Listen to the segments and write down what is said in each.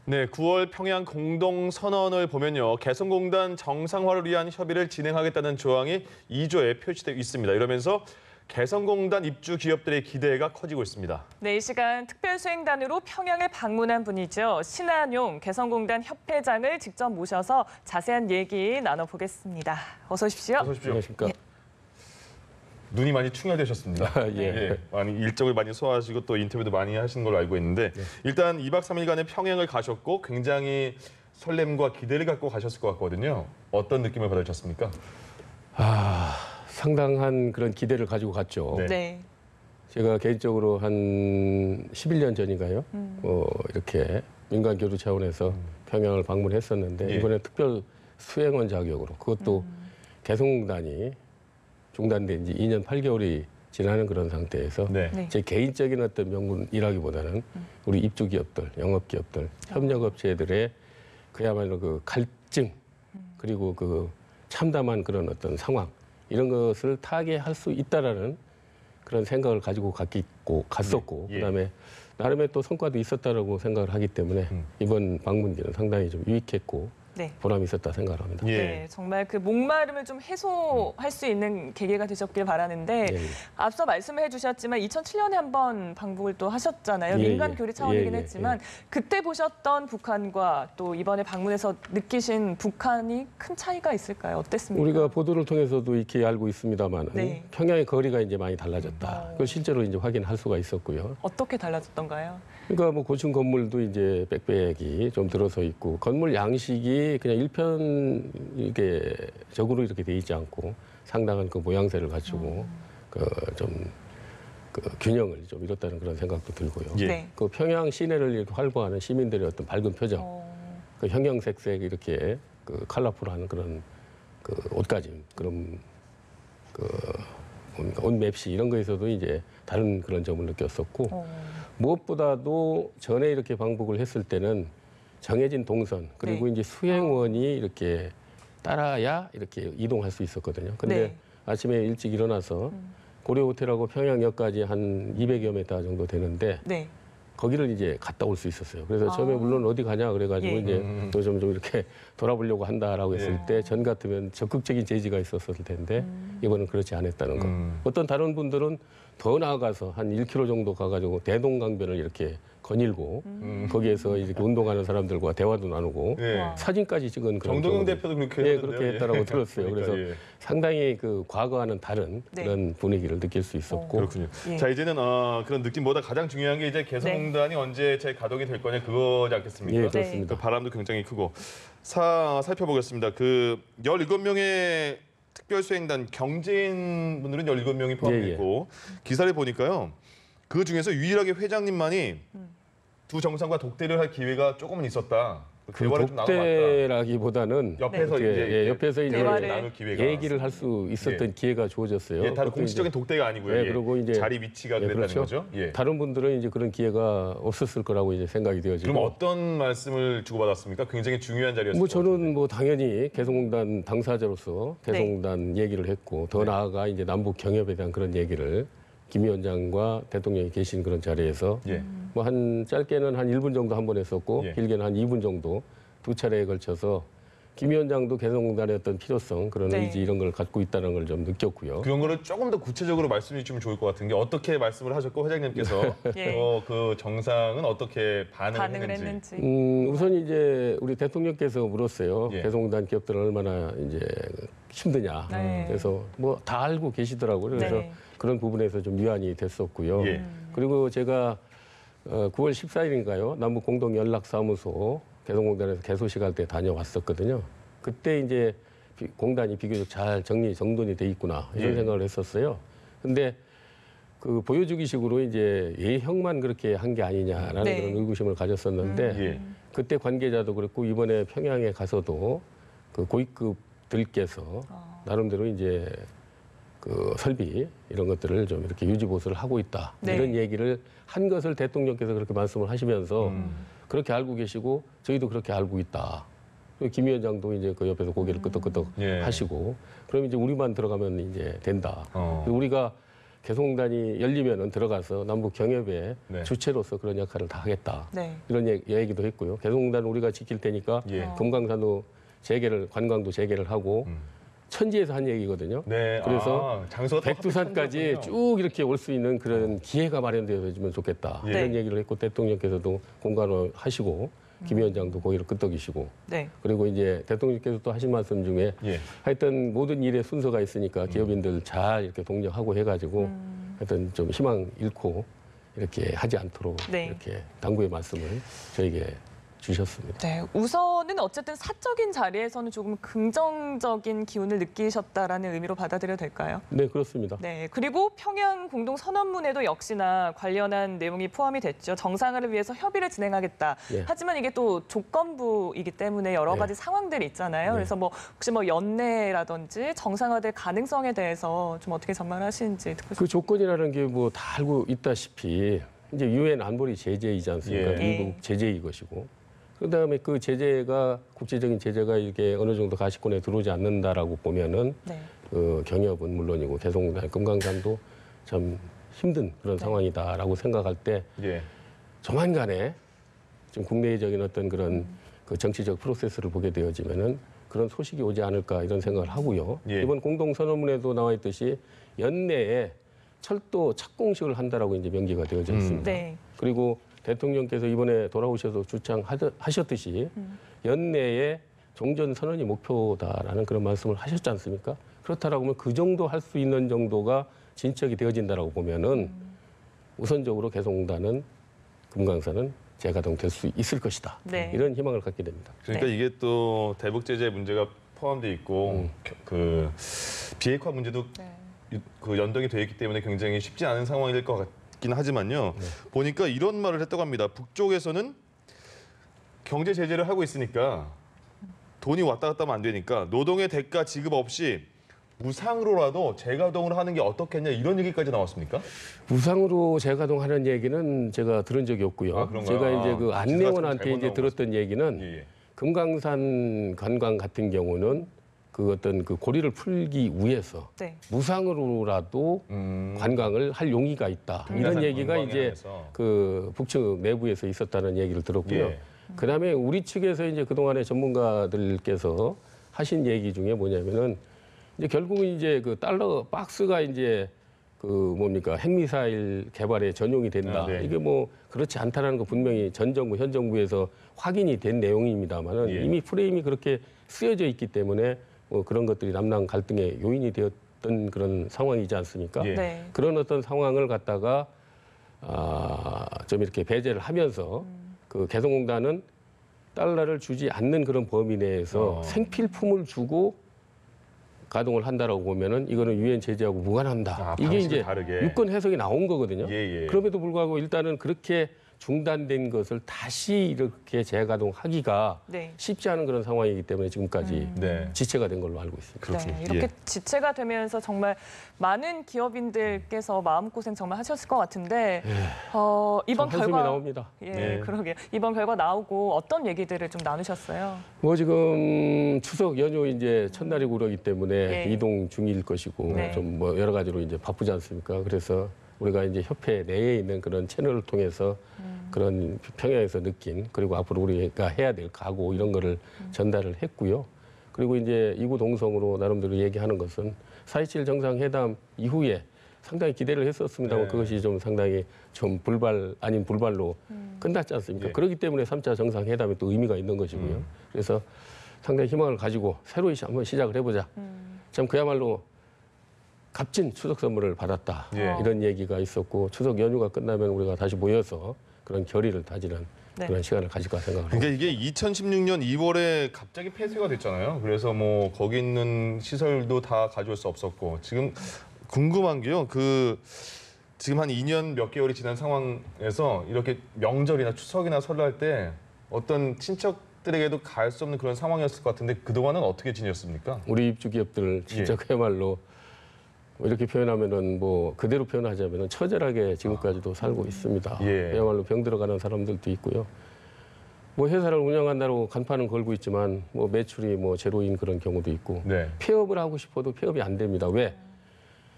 네, 9월 평양 공동선언을 보면요. 개성공단 정상화를 위한 협의를 진행하겠다는 조항이 2조에 표시되어 있습니다. 이러면서 개성공단 입주 기업들의 기대가 커지고 있습니다. 네, 이 시간 특별수행단으로 평양을 방문한 분이죠. 신한용 개성공단 협회장을 직접 모셔서 자세한 얘기 나눠보겠습니다. 어서 오십시오. 어서 오십시오. 안녕하십니까. 눈이 많이 충혈되셨습니다. 예. 많이 일정을 많이 소화하시고 또 인터뷰도 많이 하신 걸로 알고 있는데 일단 2박 3일간의 평양을 가셨고 굉장히 설렘과 기대를 갖고 가셨을 것 같거든요. 어떤 느낌을 받으셨습니까? 상당한 그런 기대를 가지고 갔죠. 네. 네. 제가 개인적으로 한 11년 전인가요? 이렇게 민간 교류 차원에서 평양을 방문했었는데 이번에 특별 수행원 자격으로 그것도 개성공단이 중단된 지 2년 8개월이 지나는 그런 상태에서 네. 네. 제 개인적인 어떤 명분이라기보다는 우리 입주 기업들, 영업 기업들, 협력업체들의 그야말로 그 갈증 그리고 그 참담한 그런 어떤 상황 이런 것을 타개할 수 있다라는 그런 생각을 가지고 갔었고 그다음에 나름의 또 성과도 있었다라고 생각을 하기 때문에 이번 방문기는 상당히 좀 유익했고 네. 보람이 있었다 생각을 합니다. 예. 네, 정말 그 목마름을 좀 해소할 수 있는 계기가 되셨길 바라는데 예. 앞서 말씀해 주셨지만 2007년에 한번 방북을 또 하셨잖아요. 예, 민간 예. 교류 차원이긴 예, 예, 했지만 그때 보셨던 북한과 또 이번에 방문해서 느끼신 북한이 큰 차이가 있을까요? 어땠습니까? 우리가 보도를 통해서도 이렇게 알고 있습니다만 네. 평양의 거리가 이제 많이 달라졌다. 그걸 실제로 이제 확인할 수가 있었고요. 어떻게 달라졌던가요? 그러니까 뭐 고층 건물도 이제 빽빽이 좀 들어서 있고 건물 양식이 그냥 일편적으로 이렇게 돼 있지 않고 상당한 그 모양새를 갖추고 그 균형을 좀 이뤘다는 그런 생각도 들고요. 예. 네. 그 평양 시내를 이렇게 활보하는 시민들의 어떤 밝은 표정, 그 형형색색 이렇게 그 컬러풀한 그런 그 옷가짐, 그런 그 옷 맵시 이런 거에서도 이제 다른 그런 점을 느꼈었고 무엇보다도 전에 이렇게 방북을 했을 때는 정해진 동선 그리고 네. 이제 수행원이 이렇게 따라야 이렇게 이동할 수 있었거든요. 근데 네. 아침에 일찍 일어나서 고려호텔하고 평양역까지 한 200여 미터 정도 되는데 네. 거기를 이제 갔다 올 수 있었어요. 그래서 처음에 물론 어디 가냐 그래가지고 예. 이제 또 좀 이렇게 돌아보려고 한다라고 했을 때 전 같으면 적극적인 제지가 있었을 텐데 이번은 그렇지 않았다는 거. 어떤 다른 분들은 더 나아가서 한 1km 정도 가가지고 대동강변을 이렇게 거닐고 거기에서 이렇게 운동하는 사람들과 대화도 나누고 예. 사진까지 찍은 그런 정동영 경우도 대표도 그렇게 예, 하던데요. 그렇게 했다라고 들었어요. 그러니까, 그래서 예. 상당히 그 과거와는 다른 네. 그런 분위기를 느낄 수 있었고 그렇군요. 예. 자, 이제는 그런 느낌보다 가장 중요한 게 이제 개성공단이 언제 재가동이 될 거냐 그거지 않겠습니까? 예, 그렇습니다. 그 바람도 굉장히 크고. 살펴보겠습니다. 그 17명의 특별수행단 경제인 분들은 17명이 포함됐고 기사를 보니까요. 그 중에서 유일하게 회장님만이 두 정상과 독대를 할 기회가 조금은 있었다. 그 대화를 좀 나눠봤다. 독대라기보다는 옆에서 어떻게, 이제 옆에서 이제 대화를 나눌 기회가 얘기를 할 수 있었던 기회가 주어졌어요. 예, 다른 그것도 공식적인 이제, 독대가 아니고요. 예, 예. 그리고 이제 자리 위치가 그랬다는 그렇죠. 거죠. 예. 다른 분들은 이제 그런 기회가 없었을 거라고 이제 생각이 되어지고. 그럼 어떤 말씀을 주고받았습니까? 굉장히 중요한 자리였을 뭐 것 같은데. 저는 뭐 당연히 개성공단 당사자로서 개성공단 얘기를 했고 더 나아가 이제 남북 경협에 대한 그런 얘기를 김 위원장과 대통령이 계신 그런 자리에서 예. 뭐 한 짧게는 한 1분 정도 한 번 했었고 예. 길게는 한 2분 정도 두 차례에 걸쳐서 김 위원장도 개성공단의 어떤 필요성 그런 네. 의지 이런 걸 갖고 있다는 걸 좀 느꼈고요. 그런 거를 조금 더 구체적으로 말씀해 주시면 좋을 것 같은 게 어떻게 말씀을 하셨고 회장님께서 예. 그 정상은 어떻게 반응을 반응을 했는지. 했는지. 우선 이제 우리 대통령께서 물었어요. 예. 개성공단 기업들은 얼마나 이제 힘드냐. 네. 그래서 뭐 다 알고 계시더라고요. 그래서 네. 그런 부분에서 좀 위안이 됐었고요. 예. 그리고 제가 9월 14일인가요? 남북 공동 연락사무소 개성공단에서 개소식 할 때 다녀왔었거든요. 그때 이제 공단이 비교적 잘 정돈이 돼 있구나 이런 예. 생각을 했었어요. 근데 그 보여주기식으로 이제 예형만 그렇게 한 게 아니냐라는 네. 그런 의구심을 가졌었는데 예. 그때 관계자도 그렇고 이번에 평양에 가서도 그 고위급들께서 나름대로 이제 그 설비 이런 것들을 좀 이렇게 유지 보수를 하고 있다 네. 이런 얘기를 한 것을 대통령께서 그렇게 말씀을 하시면서 그렇게 알고 계시고 저희도 그렇게 알고 있다. 김 위원장도 이제 그 옆에서 고개를 끄덕끄덕 예. 하시고 그럼 이제 우리만 들어가면 이제 된다. 어. 우리가 개성공단이 열리면은 들어가서 남북 경협의 네. 주체로서 그런 역할을 다 하겠다. 네. 이런 얘기도 했고요. 개성공단은 우리가 지킬 테니까 예. 금강산도 재개를 관광도 재개를 하고 천지에서 한 얘기거든요. 네. 그래서 장소가 또 백두산까지 하필 쭉 이렇게 올 수 있는 그런 기회가 마련되어지면 좋겠다. 예. 이런 얘기를 했고 대통령께서도 공감을 하시고 김 위원장도 고개를 끄덕이시고 네. 그리고 이제 대통령께서 또 하신 말씀 중에 예. 하여튼 모든 일에 순서가 있으니까 기업인들 잘 이렇게 독려하고 해가지고 하여튼 좀 희망 잃고 이렇게 하지 않도록 네. 이렇게 당부의 말씀을 저에게 주셨습니다. 네, 우선은 어쨌든 사적인 자리에서는 조금 긍정적인 기운을 느끼셨다라는 의미로 받아들여도 될까요? 네, 그렇습니다. 네, 그리고 평양 공동 선언문에도 역시나 관련한 내용이 포함이 됐죠. 정상화를 위해서 협의를 진행하겠다. 예. 하지만 이게 또 조건부이기 때문에 여러 네. 가지 상황들이 있잖아요. 네. 그래서 뭐 혹시 뭐 연내라든지 정상화될 가능성에 대해서 좀 어떻게 전망하시는지 듣고 싶습니다. 그 조건이라는 게 뭐 다 알고 있다시피 이제 유엔 안보리 제재이지 않습니까? 예. 미국 제재이 것이고. 그다음에 그 제재가 국제적인 제재가 이렇게 어느 정도 가시권에 들어오지 않는다라고 보면은 네. 그 경협은 물론이고 개성공단, 금강산도 참 힘든 그런 상황이다라고 생각할 때 예. 조만간에 좀 국내적인 어떤 그런 그 정치적 프로세스를 보게 되어지면은 그런 소식이 오지 않을까 이런 생각을 하고요. 예. 이번 공동선언문에도 나와 있듯이 연내에 철도 착공식을 한다라고 이제 명기가 되어져 있습니다. 네. 그리고 대통령께서 이번에 돌아오셔서 주창하셨듯이 연내에 종전 선언이 목표다라는 그런 말씀을 하셨지 않습니까? 그렇다라고 하면 그 정도 할 수 있는 정도가 진척이 되어진다라고 보면은 우선적으로 개성공단은 금강산은 재가동될 수 있을 것이다. 네. 이런 희망을 갖게 됩니다. 그러니까 네. 이게 또 대북 제재 문제가 포함되어 있고 그 비핵화 문제도 네. 그 연동이 되어 있기 때문에 굉장히 쉽지 않은 상황일 것 같긴 하지만요. 보니까 이런 말을 했다고 합니다. 북쪽에서는 경제 제재를 하고 있으니까 돈이 왔다 갔다 하면 안 되니까 노동의 대가 지급 없이 무상으로라도 재가동을 하는 게 어떻겠냐 이런 얘기까지 나왔습니까? 무상으로 재가동하는 얘기는 제가 들은 적이 없고요. 아, 그런가요? 제가 이제 그 기사가 안내원한테 잘못 이제 나온 들었던 얘기는 예, 예. 금강산 관광 같은 경우는 그 어떤 그 고리를 풀기 위해서 네. 무상으로라도 관광을 할 용의가 있다. 이런 금강산 얘기가 관광에 이제 한해서. 그 북측 내부에서 있었다는 얘기를 들었고요. 예. 그다음에 우리 측에서 이제 그동안에 전문가들께서 하신 얘기 중에 뭐냐면은 이제 결국은 이제 그 달러 박스가 이제 그 뭡니까 핵미사일 개발에 전용이 된다. 아, 네. 이게 뭐 그렇지 않다라는 거 분명히 전 정부 현 정부에서 확인이 된 내용입니다만은 예. 이미 프레임이 그렇게 쓰여져 있기 때문에 뭐 그런 것들이 남남 갈등의 요인이 되었던 그런 상황이지 않습니까? 예. 네. 그런 어떤 상황을 갖다가 좀 이렇게 배제를 하면서 그 개성공단은 달러를 주지 않는 그런 범위 내에서 생필품을 주고 가동을 한다라고 보면은 이거는 유엔 제재하고 무관한다. 이게 방식이 이제 다르게. 유권 해석이 나온 거거든요. 예, 예. 그럼에도 불구하고 일단은 그렇게 중단된 것을 다시 이렇게 재가동하기가 네. 쉽지 않은 그런 상황이기 때문에 지금까지 네. 지체가 된 걸로 알고 있습니다. 그렇군요. 네, 이렇게 예. 지체가 되면서 정말 많은 기업인들께서 마음고생 정말 하셨을 것 같은데 이번 참 한숨이 결과 나옵니다. 예, 네. 그러게요. 이번 결과 나오고 어떤 얘기들을 좀 나누셨어요? 뭐 지금 추석 연휴 이제 첫날이고 그러기 때문에 예. 이동 중일 것이고 네. 좀 뭐 여러 가지로 이제 바쁘지 않습니까? 그래서 우리가 이제 협회 내에 있는 그런 채널을 통해서 그런 평양에서 느낀 그리고 앞으로 우리가 해야 될 각오 이런 거를 전달을 했고요. 그리고 이제 이구 동성으로 나름대로 얘기하는 것은 4.27 정상회담 이후에 상당히 기대를 했었습니다만 네. 그것이 좀 상당히 좀 불발 아닌 불발로 끝났지 않습니까? 예. 그렇기 때문에 3차 정상회담이 또 의미가 있는 것이고요. 그래서 상당히 희망을 가지고 새로 한번 시작을 해보자. 참 그야말로 값진 추석 선물을 받았다. 예. 이런 얘기가 있었고 추석 연휴가 끝나면 우리가 다시 모여서 그런 결의를 다지는 네. 그런 시간을 가질까 생각합니다. 그러니까 이게 2016년 2월에 갑자기 폐쇄가 됐잖아요. 그래서 뭐 거기 있는 시설도 다 가져올 수 없었고 지금 궁금한 게요. 그 지금 한 2년 몇 개월이 지난 상황에서 이렇게 명절이나 추석이나 설날 때 어떤 친척들에게도 갈 수 없는 그런 상황이었을 것 같은데 그동안은 어떻게 지냈습니까? 우리 입주 기업들 진짜 예. 그야말로 뭐 이렇게 표현하면은 뭐 그대로 표현하자면은 처절하게 지금까지도 살고 있습니다. 예. 그야말로 병 들어가는 사람들도 있고요. 뭐 회사를 운영한다고 간판은 걸고 있지만 뭐 매출이 뭐 제로인 그런 경우도 있고 네. 폐업을 하고 싶어도 폐업이 안 됩니다. 왜?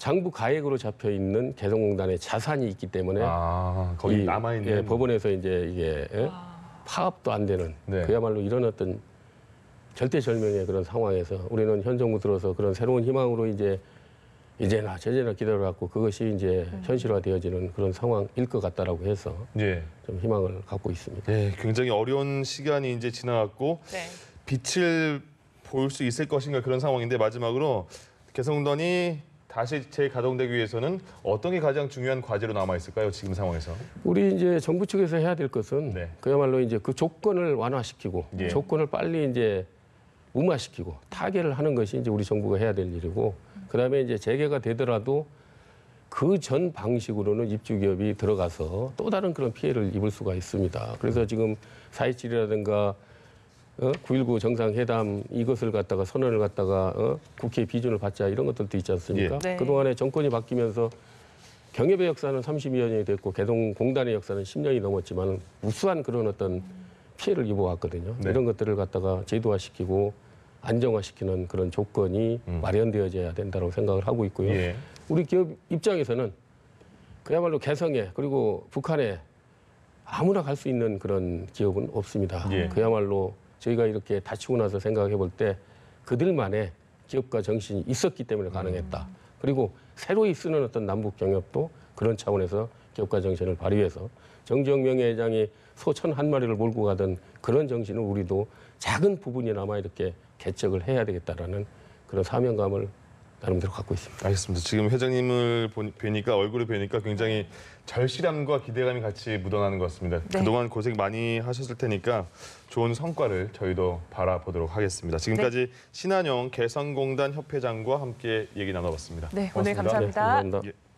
장부 가액으로 잡혀 있는 개성공단의 자산이 있기 때문에 거기 남아 있는 예, 법원에서 이제 이게 파업도 안 되는 네. 그야말로 이런 어떤 절대절명의 그런 상황에서 우리는 현 정부 들어서 그런 새로운 희망으로 이제 이제나 저제나 기다려갖고 그것이 이제 현실화되어지는 그런 상황일 것 같다라고 해서 예. 좀 희망을 갖고 있습니다. 네, 굉장히 어려운 시간이 이제 지나갔고 네. 빛을 볼 수 있을 것인가 그런 상황인데 마지막으로 개성공단이 다시 재가동되기 위해서는 어떤 게 가장 중요한 과제로 남아 있을까요? 지금 상황에서? 우리 이제 정부 측에서 해야 될 것은 네. 그야말로 이제 그 조건을 완화시키고 예. 조건을 빨리 이제 무마시키고 타결을 하는 것이 이제 우리 정부가 해야 될 일이고 그다음에 이제 재개가 되더라도 그 전 방식으로는 입주기업이 들어가서 또 다른 그런 피해를 입을 수가 있습니다. 그래서 지금 4.27이라든가 9.19 정상회담 이것을 갖다가 선언을 갖다가 국회 비준을 받자 이런 것들도 있지 않습니까? 예. 네. 그동안에 정권이 바뀌면서 경협의 역사는 32여 년이 됐고 개성공단의 역사는 10년이 넘었지만 무수한 그런 어떤 피해를 입어왔거든요. 네. 이런 것들을 갖다가 제도화시키고 안정화시키는 그런 조건이 마련되어져야 된다고 생각을 하고 있고요. 예. 우리 기업 입장에서는 그야말로 개성에 그리고 북한에 아무나 갈 수 있는 그런 기업은 없습니다. 예. 그야말로 저희가 이렇게 다치고 나서 생각해 볼 때 그들만의 기업가 정신이 있었기 때문에 가능했다. 그리고 새로이 쓰는 어떤 남북 경협도 그런 차원에서 기업가 정신을 발휘해서 정주영 명예회장이 소천 한 마리를 몰고 가던 그런 정신을 우리도 작은 부분이나마 이렇게 개척을 해야 되겠다라는 그런 사명감을 나름대로 갖고 있습니다. 알겠습니다. 지금 회장님을 뵈니까 얼굴을 뵈니까 굉장히 절실함과 기대감이 같이 묻어나는 것 같습니다. 네. 그동안 고생 많이 하셨을 테니까 좋은 성과를 저희도 바라보도록 하겠습니다. 지금까지 신한용 개성공단 협회장과 함께 얘기 나눠봤습니다. 네, 오늘 고맙습니다. 감사합니다. 네, 감사합니다. 예.